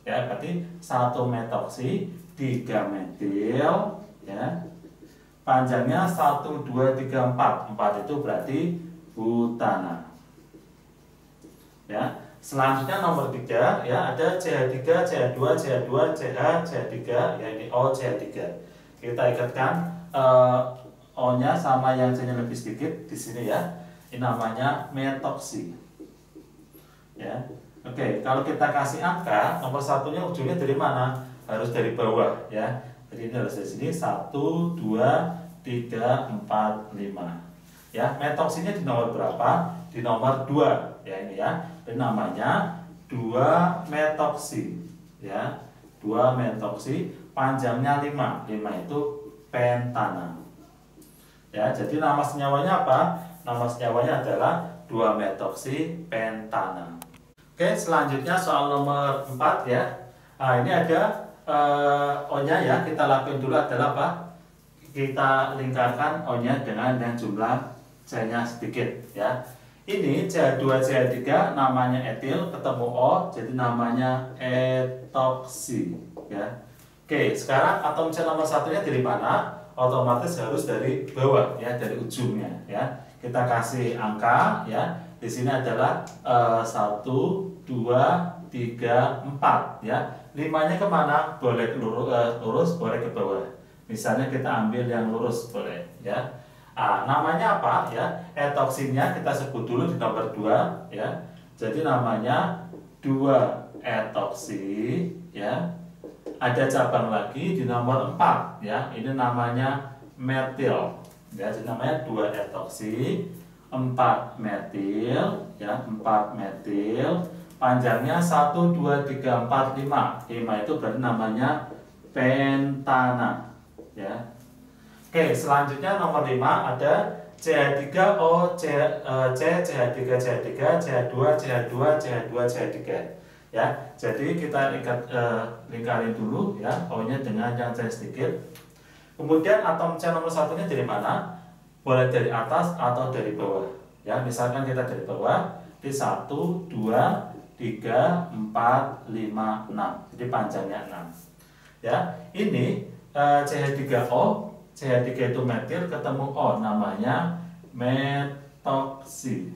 Ya, berarti 1 metoksi, 3 metil ya. Panjangnya 1, 2, 3, 4. 4 itu berarti butana. Ya. Selanjutnya nomor 3 ya, ada CH3, CH2, CH2, CH, CH3 ya, ini O, CH3. Kita ikatkan O-nya sama yang C-nya lebih sedikit di sini ya. Ini namanya metoksi. Ya. Oke, kalau kita kasih angka, nomor satunya ujungnya dari mana? Harus dari bawah ya. Jadi ini harus dari sini 1, 2, 3, 4, 5. Ya, metoksinya di nomor berapa? Di nomor 2 ya ini ya. Ini namanya 2-metoksi ya. 2-metoksi panjangnya 5. 5 itu pentana. Ya, jadi nama senyawanya apa? Nama senyawanya adalah 2-metoksi pentana. Oke, selanjutnya soal nomor 4 ya. Nah, ini ada O-nya ya. Kita lakuin dulu adalah apa? Kita lingkarkan O-nya dengan yang jumlah C-nya sedikit ya. Ini CH2 CH3 namanya etil, ketemu O jadi namanya etoksi ya. Oke, sekarang atom C nomor satunya dari mana? Otomatis harus dari bawah ya, dari ujungnya ya. Kita kasih angka ya. Di sini adalah 1, 2, 3, 4 ya. 5-nya kemana? Boleh lurus, boleh ke bawah. Misalnya kita ambil yang lurus boleh ya. Namanya apa ya? Etoksinnya kita sebut dulu di nomor 2 ya. Jadi namanya 2-etoksi ya. Ada cabang lagi di nomor 4 ya. Ini namanya metil. Ya, jadi namanya 2-etoksi, 4-metil ya, 4-metil. Panjangnya 1 2 3 4 5. 5 itu berarti namanya pentana ya. Oke, selanjutnya nomor 5 ada CH3O, C, CH3, CH3, CH2, CH2, CH2, CH3 ya. Jadi kita lingkarin dulu ya, O-nya dengan yang C sedikit. Kemudian atom C nomor satunya dari mana? Boleh dari atas atau dari bawah ya. Misalkan kita dari bawah di 1, 2, 3, 4, 5, 6. Jadi panjangnya 6 ya. Ini CH3O, CH3 itu metil, ketemu O namanya metoksi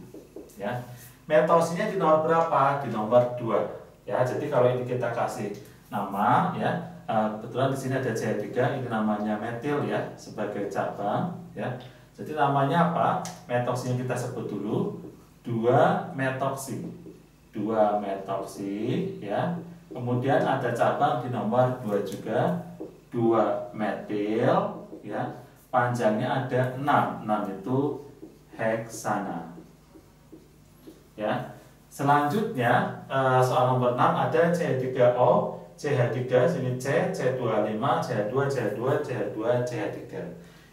ya. Metoksinya di nomor berapa? Di nomor 2 ya. Jadi kalau ini kita kasih nama ya, kebetulan di sini ada CH3, ini namanya metil ya, sebagai cabang ya. Jadi namanya apa? Metoksinya kita sebut dulu 2-metoksi. 2-metoksi ya. Kemudian ada cabang di nomor 2 juga, 2-metil ya, panjangnya ada 6 itu heksana ya. Selanjutnya soal nomor 6 ada CH3O, CH3 sini C, C25, CH2, CH2, CH2, CH3.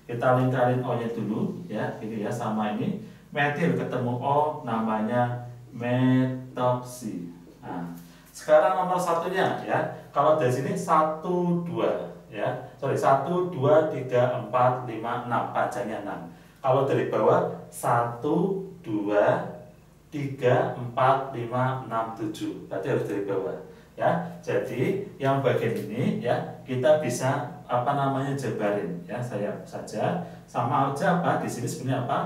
Kita lingkarin O-nya dulu ya, ini ya, sama ini metil ketemu O namanya metoksi. Nah, sekarang nomor satunya ya, kalau dari sini 1 2 ya, sorry 1, 2, 3, 4, 5, 6, panjangnya 6. Kalau dari bawah 1, 2, 3, 4, 5, 6, 7, berarti harus dari bawah ya. Jadi yang bagian ini ya kita bisa apa namanya jabarin ya. Saya saja sama aja apa di sini sebenarnya apa,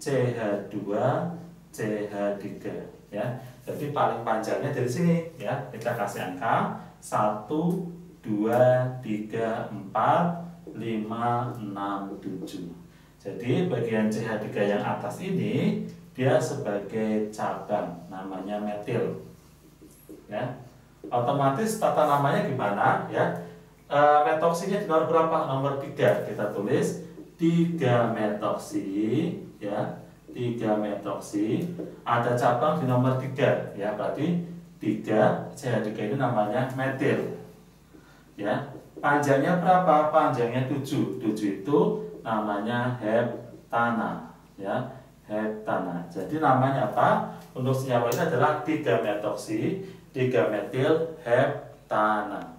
CH2 CH3 ya. Jadi paling panjangnya dari sini ya, kita kasih angka 1, 2, 3, 4, 5, 6, 7. Jadi bagian CH3 yang atas ini dia sebagai cabang namanya metil ya. Otomatis tata namanya gimana ya? Metoksinya di nomor berapa? Nomor 3. Kita tulis 3-metoksi ya. 3-metoksi. Ada cabang di nomor 3 ya, berarti 3 CH3 ini namanya metil ya. Panjangnya berapa? Panjangnya 7. 7 itu namanya heptana ya, heptana. Jadi namanya apa? Untuk senyawa ini adalah 3-metoksi, 3-metil heptana.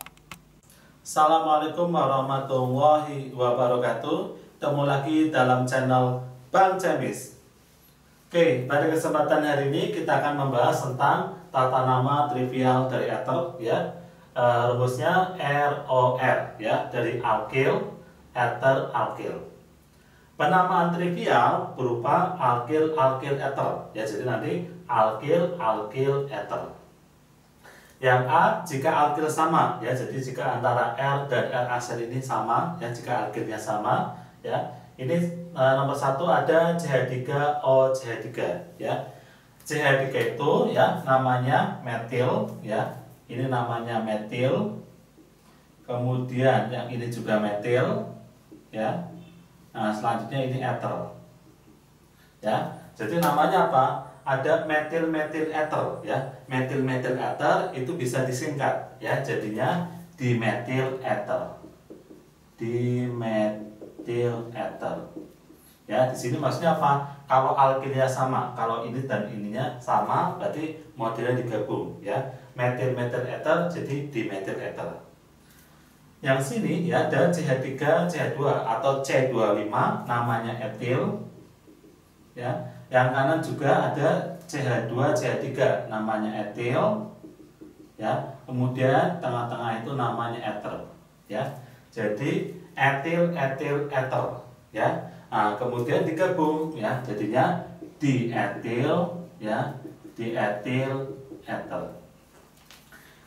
Assalamualaikum warahmatullahi wabarakatuh. Ketemu lagi dalam channel Bang Cemis. Oke, pada kesempatan hari ini kita akan membahas tentang tata nama trivial dari ether ya. Rumusnya ROR ya, dari alkil, ether, alkil. Penamaan trivial berupa alkil, alkil, ether ya. Jadi nanti alkil, alkil, ether. Yang A jika alkil sama ya. Jadi jika antara R dan R asal ini sama ya, jika alkilnya sama ya. Ini nomor 1 ada CH3O CH3 ya. CH3 itu ya namanya metil ya. Ini namanya metil. Kemudian yang ini juga metil ya. Nah, selanjutnya ini ether. Ya. Jadi namanya apa? ada metil ether ya. Metil ether itu bisa disingkat ya, jadinya dimetil ether. Dimetil ether. Ya, di sini maksudnya apa? Kalau alkilnya sama, kalau ini dan ininya sama, berarti modelnya digabung ya. Metil ether jadi dimetil ether. Yang sini ya ada CH3 CH2 atau C25 namanya etil. Ya. Yang kanan juga ada CH2 CH3 namanya etil. Ya. Kemudian tengah-tengah itu namanya ether. Ya. Jadi etil ether ya. Nah, kemudian digabung ya, jadinya dietil ya, dietil ether.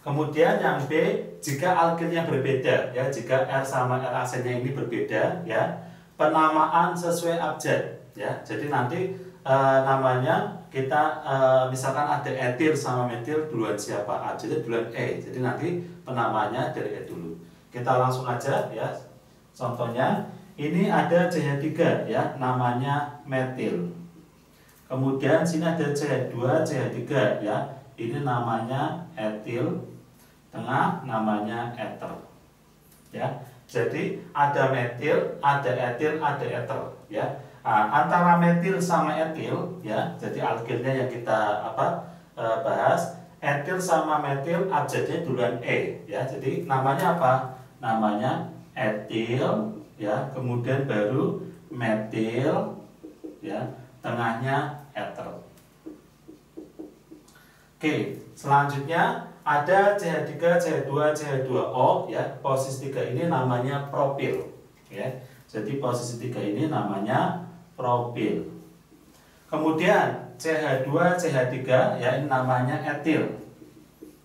Kemudian yang B, jika alkilnya berbeda ya, jika R sama R aksennya ini berbeda ya, penamaan sesuai abjad ya. Jadi nanti namanya kita misalkan ada etil sama metil, duluan siapa? Abjadnya duluan E. Jadi nanti penamanya dari E dulu. Kita langsung aja ya. Contohnya ini ada CH3 ya, namanya metil. Kemudian sini ada CH2 CH3 ya. Ini namanya etil. Tengah namanya ether ya. Jadi ada metil, ada etil, ada ether ya. Nah, antara metil sama etil ya, jadi alkilnya yang kita bahas, etil sama metil abjadnya duluan E ya. Jadi namanya apa? Namanya etil ya, kemudian baru metil ya, tengahnya ether. Oke, selanjutnya ada CH3, CH2, CH2O ya. Posisi 3 ini namanya propil ya. Jadi posisi 3 ini namanya propil. Kemudian CH2, CH3 ya, ini namanya etil.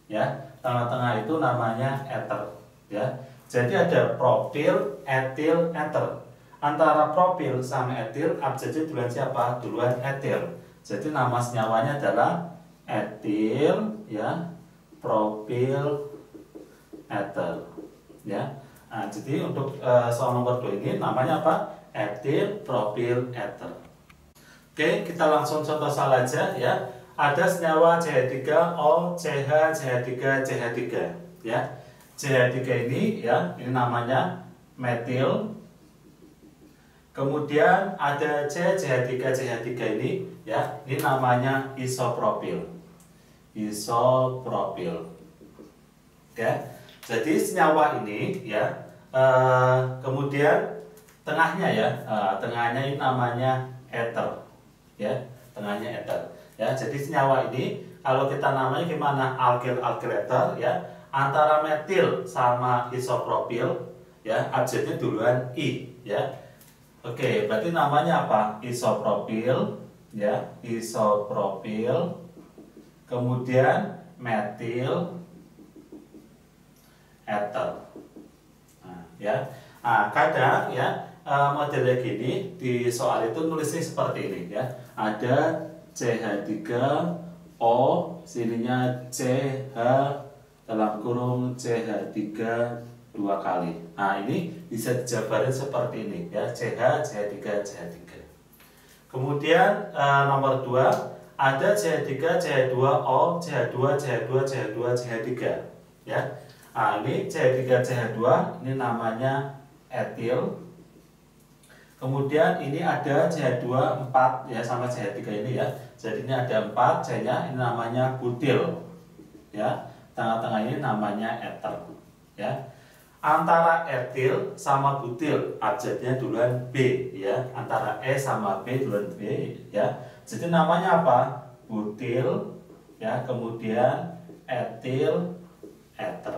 Ya, tengah-tengah itu namanya ether ya. Jadi ada propil, etil, ether. Antara propil sama etil abjadnya duluan siapa? Duluan etil. Jadi nama senyawanya adalah etil ya, propil, ether ya. Nah, jadi untuk soal nomor 2 ini namanya apa? Etil, propil, ether. Oke, kita langsung contoh soal aja ya. Ada senyawa CH3O, CH, CH3, CH3 ya. CH3 ini ya, ini namanya metil. Kemudian ada CH3, CH3 ini ya, ini namanya isopropil. Isopropil. Oke. Jadi senyawa ini ya, kemudian tengahnya ya, tengahnya ini namanya ether ya, tengahnya ether ya. Jadi senyawa ini kalau kita namanya gimana? Alkyl ether ya, antara metil sama isopropil ya, abjadnya duluan I ya. Oke, berarti namanya apa? Isopropil ya, isopropil. Kemudian metil ether. Nah, ya. Nah, kadang ya modelnya gini di soal itu nulisnya seperti ini ya. Ada CH3O, sininya CH dalam kurung CH3 2 kali. Nah, ini bisa dijabarin seperti ini ya, CH, CH3, CH3. Kemudian nomor 2 ada CH3, CH2O, CH2, CH2, CH2, CH3 ya. Nah, ini CH3, CH2 ini namanya etil. Kemudian ini ada CH2 4 ya, sama CH3 ini ya. Jadi ini ada 4 C-nya, ini namanya butil ya. Tengah-tengah ini namanya ether ya. Antara etil sama butil abjadnya duluan B ya. Antara E sama B duluan B ya. Jadi namanya apa? Butil ya, kemudian etil, ether.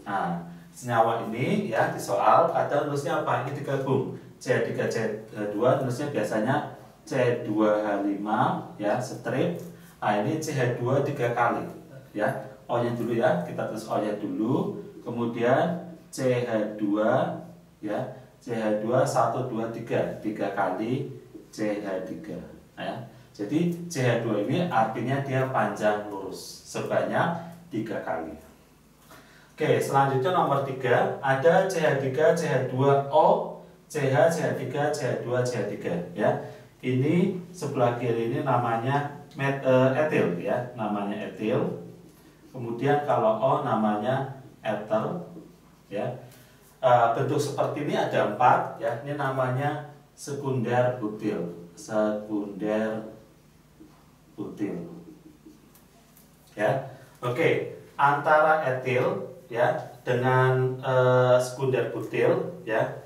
Nah, senyawa ini ya di soal ada nulisnya apa? Ini digabung. CH3 CH2 nulisnya biasanya C2H5 ya, strip. Nah, ini CH2 3 kali ya. O-nya dulu ya, kita tulis O-nya dulu. Kemudian CH2 ya, CH2 1 2 3 kali CH3 ya. Jadi CH2 ini artinya dia panjang lurus sebanyak 3 kali. Oke, selanjutnya nomor 3 ada CH3 CH2O, CH CH3 CH2 CH3 ya. Ini sebelah kiri ini namanya etil ya, namanya etil. Kemudian kalau O namanya ether ya. Bentuk seperti ini ada 4 ya. Ini namanya sekunder butil. Sekunder butil. Ya. Oke, antara etil ya dengan sekunder butil ya.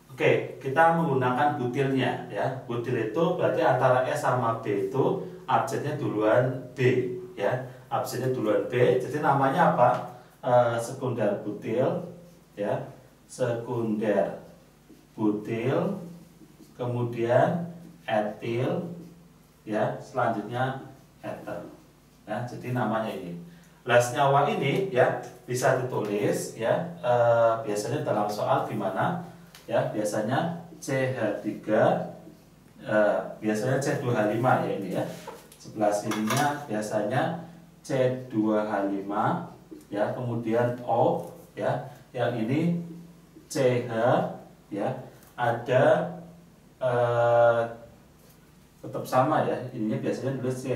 Oke, kita menggunakan butilnya ya. Butil itu berarti antara S sama B itu abjadnya duluan B ya. Abjadnya duluan B. Jadi namanya apa? Sekunder butil ya. Sekunder butil, kemudian etil ya, selanjutnya ether. Ya, jadi namanya ini. Nah, senyawa ini ya bisa ditulis ya, biasanya dalam soal gimana ya, biasanya CH3 biasanya C2H5 ya ini ya. Sebelah sininya biasanya C2H5 ya, kemudian O ya, yang ini CH ya, ada tetap sama ya, ininya biasanya tulis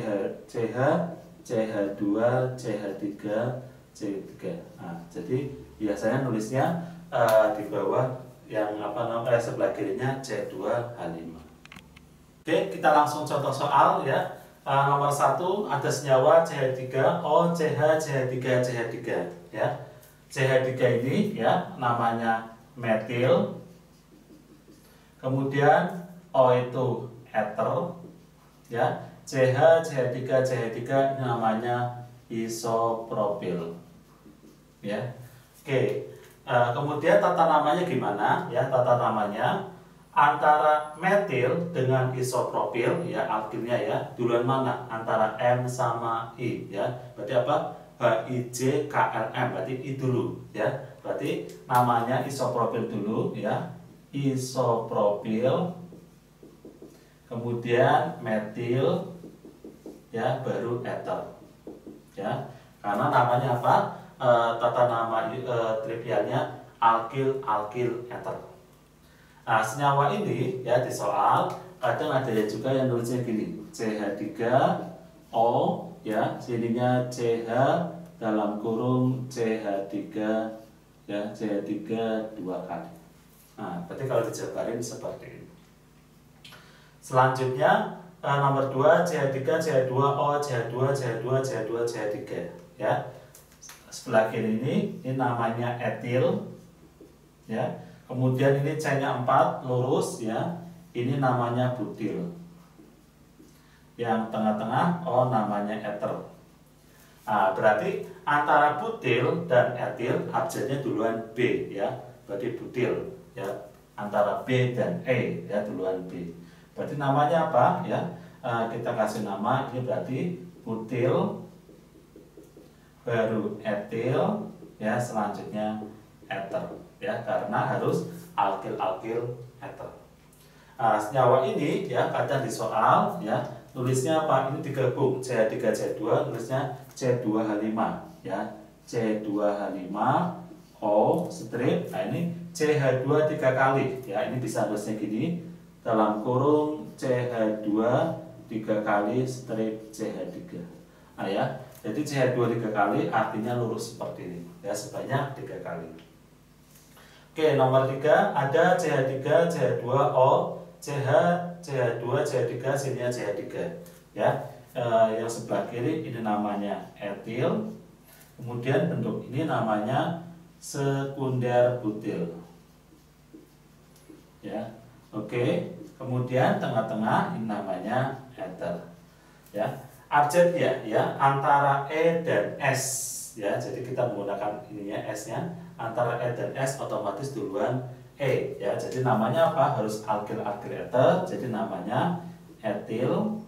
CH, CH2, CH3, C3. Nah, jadi biasanya nulisnya di bawah yang sebelah kirinya C2H5. Oke, kita langsung contoh soal ya. Nomor 1 ada senyawa CH3O, CH, CH3, CH3 ya. CH3 ini ya namanya metil. Kemudian O itu ether ya. CH, CH3, CH3 ini namanya isopropil ya. Oke, kemudian tata namanya gimana ya? Tata namanya antara metil dengan isopropil ya, alkilnya ya, duluan mana? Antara M sama I ya. Berarti apa? HIJKLM, berarti I dulu ya. Berarti namanya isopropil dulu ya. Isopropil, kemudian metil ya, baru ether ya. Karena namanya apa? Tata nama trivialnya alkil ether. Nah, senyawa ini ya di soal kadang ada ya juga yang nulisnya gini, CH3O ya, sininya CH dalam kurung CH3 ya, CH3 2 kali. Nah, berarti kalau dijabarin seperti ini. Selanjutnya nomor 2 CH3, CH2O, CH2, CH2, CH2, CH3 ya. Sebelah kiri ini namanya etil ya. Kemudian ini C-nya 4 lurus ya. Ini namanya butil. Yang tengah-tengah O namanya ether. Nah, berarti antara butil dan etil abjadnya duluan B ya. Berarti butil ya. Antara B dan E ya, duluan B. Berarti namanya apa ya? Kita kasih nama ini berarti butil, baru etil ya, selanjutnya ether ya, karena harus alkil ether. Nah, senyawa ini ya kadang di soal ya tulisnya apa? Ini digabung CH3 CH2 tulisnya C2H5 ya. C2H5 O strip. Nah, ini CH2 3 kali ya. Ini bisa tulisnya gini, dalam kurung CH2 3 kali strip CH3. Nah ya, jadi CH2 3 kali artinya lurus seperti ini ya, sebanyak 3 kali. Oke, nomor 3 ada CH3, CH2O, CH, CH2, CH3, sininya CH3 ya. Yang sebelah kiri ini namanya etil. Kemudian bentuk ini namanya sekunder butil. Ya. Oke, kemudian tengah-tengah ini namanya ether. Ya. Abjadnya ya antara E dan S ya. Jadi kita menggunakan ininya S-nya, antara E dan S otomatis duluan E ya. Jadi namanya apa? Harus alkil ether. Jadi namanya etil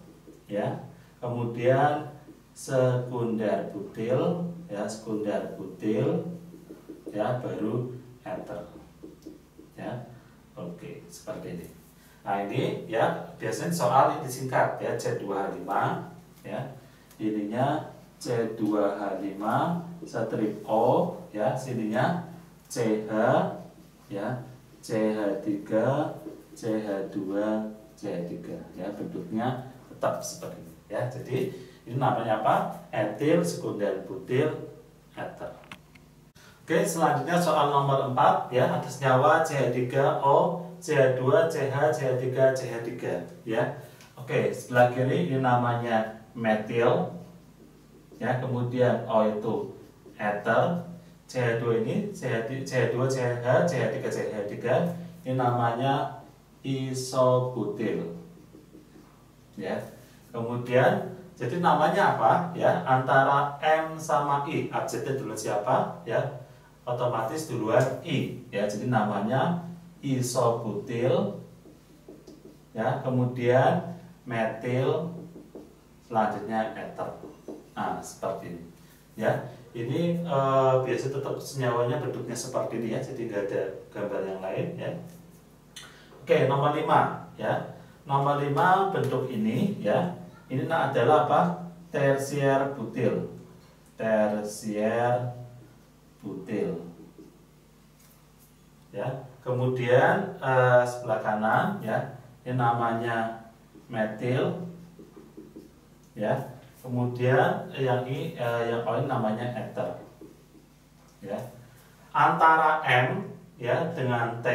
ya. Kemudian sekunder butil ya, sekunder butil ya, baru ether. Ya. Oke, seperti ini. Nah, ini ya biasanya soal ini disingkat ya, C2H5 ya. Ininya C2H5 strip O ya, sininya CH ya, CH3, CH2, CH3 ya, bentuknya tetap seperti ini ya. Jadi ini namanya apa? Etil sekunder butil eter. Oke, selanjutnya soal nomor 4 ya, ada senyawa CH3O, CH2, CH, CH3, CH3 ya. Oke, sebelah kiri ini namanya metil ya, kemudian O itu eter, CH2 ini CH2, CH, CH3, CH3 ini namanya isobutil ya. Kemudian jadi namanya apa ya, antara M sama I, abjadnya dulu siapa ya, otomatis duluan I ya, jadi namanya isobutil ya, kemudian metil, selanjutnya eter. Nah, seperti ini ya. Ini biasa tetap senyawanya bentuknya seperti ini ya, jadi nggak ada gambar yang lain ya. Oke, nomor 5 ya. Nomor 5 bentuk ini ya. Ini adalah apa? Tersier butil. Tersier butil. Ya. Kemudian sebelah kanan ya. Ini namanya metil. Ya. Kemudian yang ini namanya eter. Ya. Antara M ya dengan T,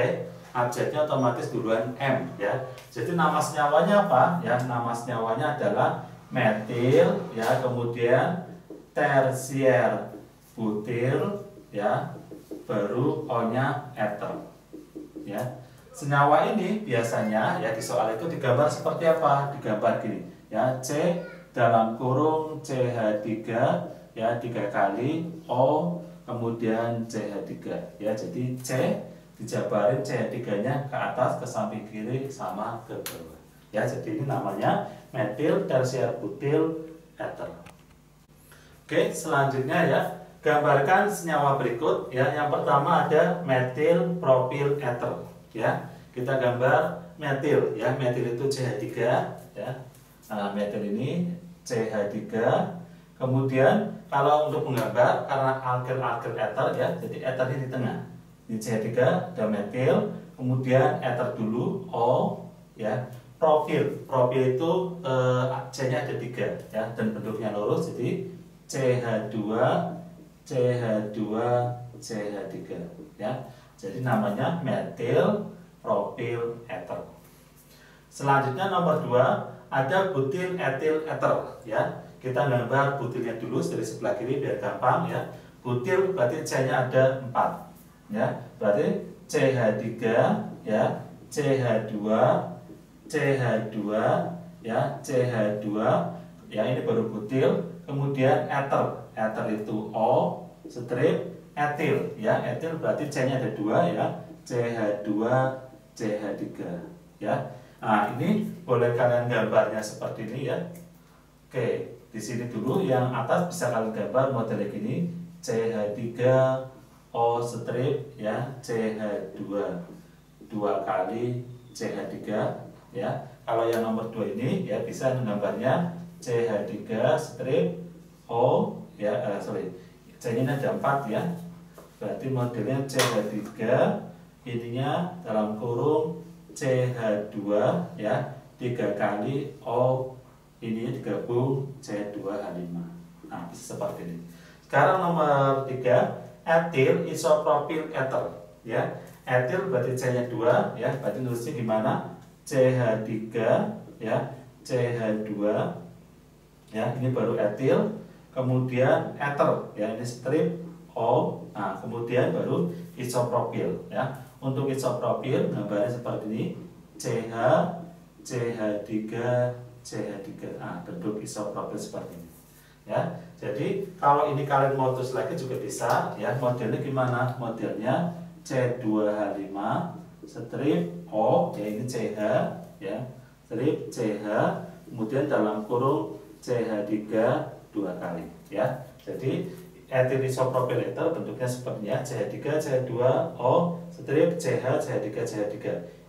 abjadnya otomatis duluan M ya. Jadi nama senyawanya apa? Ya, nama senyawanya adalah metil ya, kemudian tersier butil ya, baru O-nya eter. Ya. Senyawa ini biasanya ya di soal itu digambar seperti apa? Digambar gini ya, C dalam kurung CH3 ya, 3 kali O kemudian CH3 ya. Jadi C dijabarin CH3-nya ke atas, ke samping kiri sama ke bawah ya. Jadi ini namanya metil tersier butil eter. Oke, selanjutnya ya, gambarkan senyawa berikut ya. Yang pertama ada metil propil eter ya. Kita gambar metil ya, metil itu CH3 ya. Nah, metil ini CH3. Kemudian kalau untuk menggambar, karena alkil eter ya, jadi eter ini di tengah. Di CH3 ada metil, kemudian eter dulu O ya. Profil itu C-nya ada 3 ya, dan bentuknya lurus, jadi CH2 CH2 CH3 ya. Jadi namanya metil propil eter. Selanjutnya nomor 2 ada butil etil eter ya. Kita gambar butilnya dulu dari sebelah kiri biar gampang ya. Butil berarti C-nya ada 4 ya. Berarti CH3 ya, CH2 CH2 ya, CH2 ya, ini baru butil. Kemudian eter. Eter itu O strip etil ya. Etil berarti C-nya ada 2 ya. CH2 CH3 ya. Nah, ini boleh kalian gambarnya seperti ini ya. Oke, di sini dulu yang atas bisa kalian gambar model gini, CH3 O strip ya, CH2 2 kali CH3 ya. Kalau yang nomor 2 ini ya bisa menggambarnya CH3 strip O ya, C-nya ada 4 ya. Berarti modelnya CH3 ininya dalam kurung CH2 ya, 3 kali O ini digabung C2H5. Nah, bisa seperti ini. Sekarang nomor 3, etil isopropil eter ya. Etil berarti C-nya 2 ya, berarti nulisnya gimana? CH3 ya, CH2 ya, ini baru etil, kemudian eter ya, ini strip O. Nah, kemudian baru isopropil ya. Untuk isopropil gambarnya seperti ini, CH CH3 CH3. Nah, bentuk isopropil seperti ini ya. Jadi kalau ini kalian mau tulis lagi juga bisa ya. Modelnya gimana? Modelnya C2H5 strip O ya, ini CH ya, strip CH, kemudian dalam kurung CH3 2 kali ya. Jadi etil isopropil eter bentuknya seperti ini ya, CH3 CH2O strip CH CH3 CH3.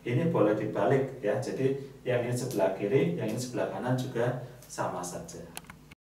Ini boleh dibalik ya. Jadi yang ini sebelah kiri, yang ini sebelah kanan juga sama saja.